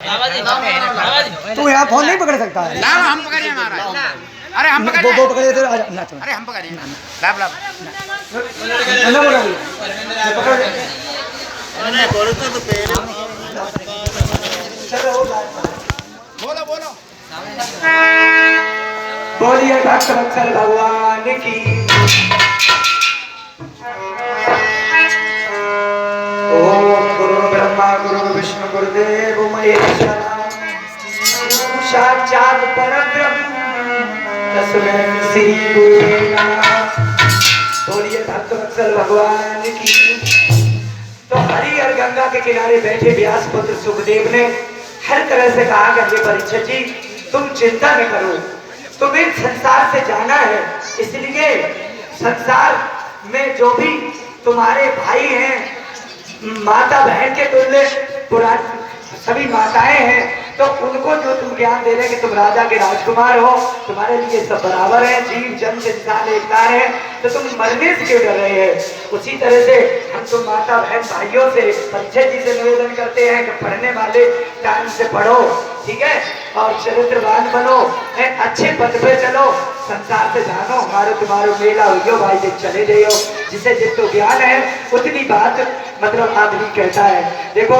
तू यहाँ फोन नहीं पकड़ सकता है। लाभ हम पकड़िए महाराज। अरे हम पकड़िए। वो पकड़े थे ना। अरे हम पकड़िए। लाभ लाभ। ना बोलो पकड़। बोलो बोलो। बोलिए भक्त वत्सल भगवान की। ओम गुरु ब्रह्मा गुरु विष्णु गुरुदेव महेश्वरा साक्षात परब्रह्म तस्मै श्री गुरुवे नमः। बोलिए भक्त वत्सल भगवान की। तो हरि और गंगा के किनारे बैठे व्यास पुत्र सुखदेव ने हर तरह से कहा कि हे परीक्षित जी तुम चिंता न करो, तुम्हें संसार से जाना है, इसलिए संसार में जो भी तुम्हारे भाई हैं, माता बहन के तुल्य पुरानी सभी माताएं हैं, तो उनको जो तुम ज्ञान दे रहे हैं कि तुम राजा के राजकुमार हो, तुम्हारे लिए सब बराबर है, जीव जंत इंसान एकदार है, तो तुम मरने से क्यों डर रहे हैं। उसी तरह से हम तुम माता बहन भाइयों से परीक्षित जी से निवेदन करते हैं कि पढ़ने वाले टाइम से पढ़ो, ठीक है, और चरित्रवान बनो, अच्छे पद पे चलो, संसार से जानो, हमारे तुम्हारे मेला हो भाई देख चले जाइयो, जिसे जितना ज्ञान है उतनी बात मतलब आदमी कहता है। देखो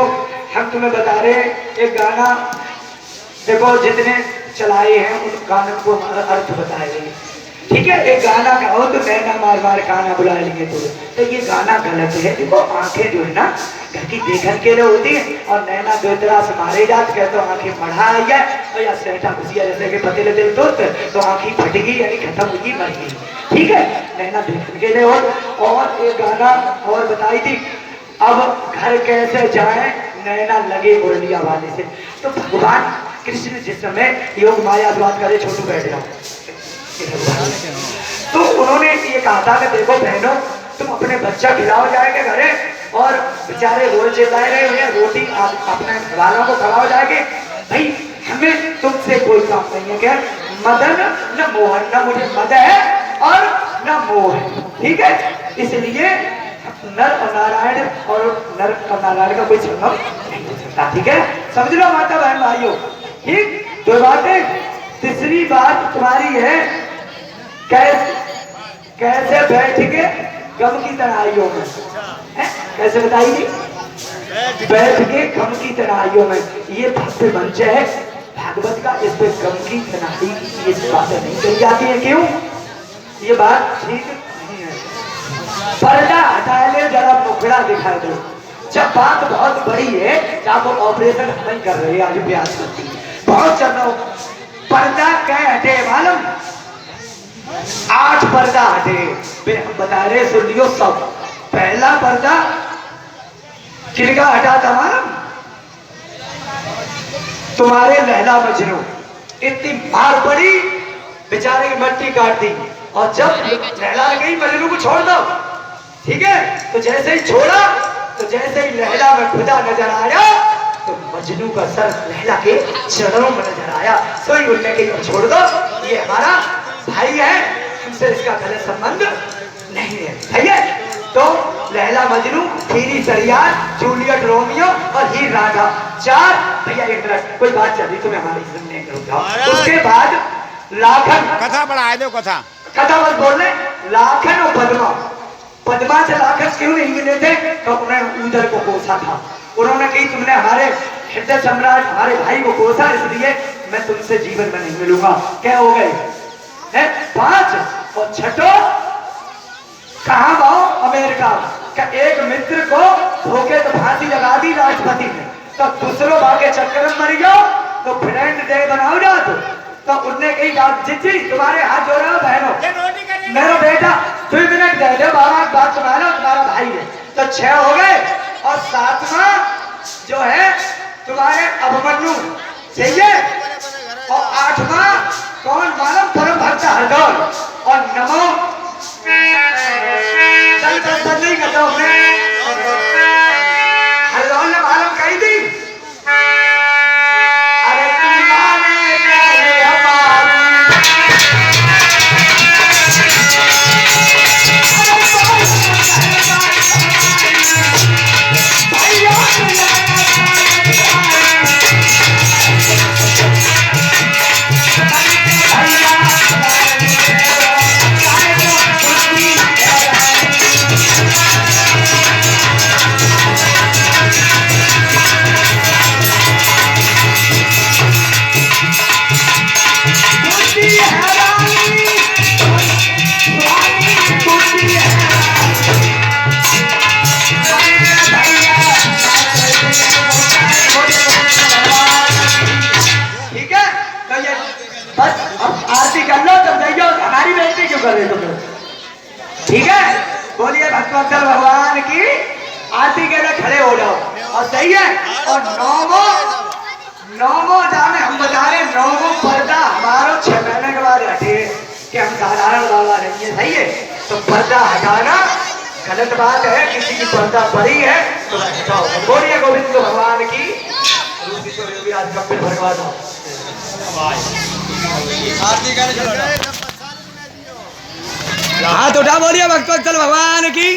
हम तुम्हें बता रहे हैं एक गाना, देखो जितने चलाए हैं उन गानों को हमारा अर्थ बताएंगे, ठीक है। एक गाना गाओ तो नैना मार मार खाना बुला लेंगे, तो ये गाना गलत है। देखो आंखें जो है ना घर की देखन के लिए होती है, और नैना दो तरह से मारे जाते कहते तो आंखें बढ़ा आई है, और या सेठा घुसिया जैसे कि पतेले दिल तो आंखें फटेगी यानी खत्म होगी मर गई, ठीक है। नैना देखन के लिए और एक गाना और बताई थी, अब घर कैसे जाए नैना लगे मुरलिया वाले से। तो भगवान कृष्ण जिस समय योग माया बात करे, छोटू बैठ जाओ, तो उन्होंने ये कहा था कि देखो बहनों तुम अपने बच्चा खिलाओ जाएंगे घरे, और बेचारे रोज चिल्लाए रहे हुए रोटी अपने वालों को खिलाओ जाएंगे, भाई हमें तुमसे कोई काम नहीं है। क्या मदन न मोहन, न मुझे मद है और न मोह है, ठीक है। इसलिए नर और नारायण और नर और नारायण का कोई संगम नहीं हो सकता, ठीक है। समझ लो माता बहन भाइयों, ठीक। दो बातें। तीसरी बात तुम्हारी है कैसे बैठ के गम की तनाइयों में, कैसे बताइए, बैठ के गम की तनाइयों में, ये भव्य मंच है भागवत का, इस पे गम की तनाई ये बातें नहीं कही जाती है। क्यों? ये बात ठीक नहीं है। पर्दा हटा ले जरा, मुखड़ा दिखाई दो। जब बात बहुत बड़ी है, जब वो ऑपरेशन नहीं कर रहे आज ब्याज करती बहुत चलो, पर्दा क्या हटे मालूम? 8 पर्दा हटे, हम बता रहे सुन लियो सब। पहला पर्दा किनका हटा था मालूम? तुम्हारे लैला मजनू, इतनी मार पड़ी बेचारे की मट्टी काट दी, और जब लैला गई मजनू को छोड़ दो, ठीक है, तो जैसे ही छोड़ा तो जैसे ही लैला में खुदा नजर आया तो मजनू का सर लैला के चरणों में नजर आया। सोई उल्ले के छोड़ दो, ये हमारा भाई है, हमसे इसका गलत संबंध नहीं है, ठीक है। तो लैला मजनू, हीरी सरियार, जूलियट रोमियो और हीर राधा, 4 भैया एक मिनट कोई बात चल रही तुम्हें हमारी सुनने करूंगा। उसके बाद लाखन, कथा बढ़ाए दो, कथा बस बोलने, लाखन और पद्मा, पद्मा से लाखन क्यों नहीं मिले थे? तो उन्होंने उधर को कोसा था, उन्होंने कही तुमने हमारे हृदय सम्राट हमारे भाई को कोसा, इसलिए मैं तुमसे जीवन में नहीं मिलूंगा। क्या हो गए है 5, और छठो कहां भाव अमेरिका का एक मित्र को धोखे तो फांसी लगा दी राष्ट्रपति ने, तो दूसरों भागे चक्कर में मर गया, तो फ्रेंड डे बनाओ जा, तो उनने कही जिज्जी तुम्हारे हाथ जोड़ रहा बहनों, मेरा बेटा 2 मिनट दे दो, बाबा बात तुम्हारा तुम्हारा भाई है, तो 6 हो गए, और 7वां जो है तुम्हारे अभिमन्यु चाहिए, और 8वां कौन मालूम? परम भक्त हरदौल, और नमो चल नहीं करता हरदौल ने मालूम कही थी, अरे तुम्हारे ठीक है, बोलिए भक्तवत्सल भगवान की आरती के लिए खड़े हो जाओ। और सही है, और नौमो जामे हम बता रहे, नौमो पर्दा हमारो 6 महीने के बाद हटे कि हम साधारण बाबा नहीं है। सही है, तो पर्दा हटाना गलत बात है, किसी की पर्दा पड़ी है तो हटाओ। बोलिए गोविंद भगवान की आज कपिल भगवान। हाथ उठा बोलिए भक्तवत्सल भगवान की।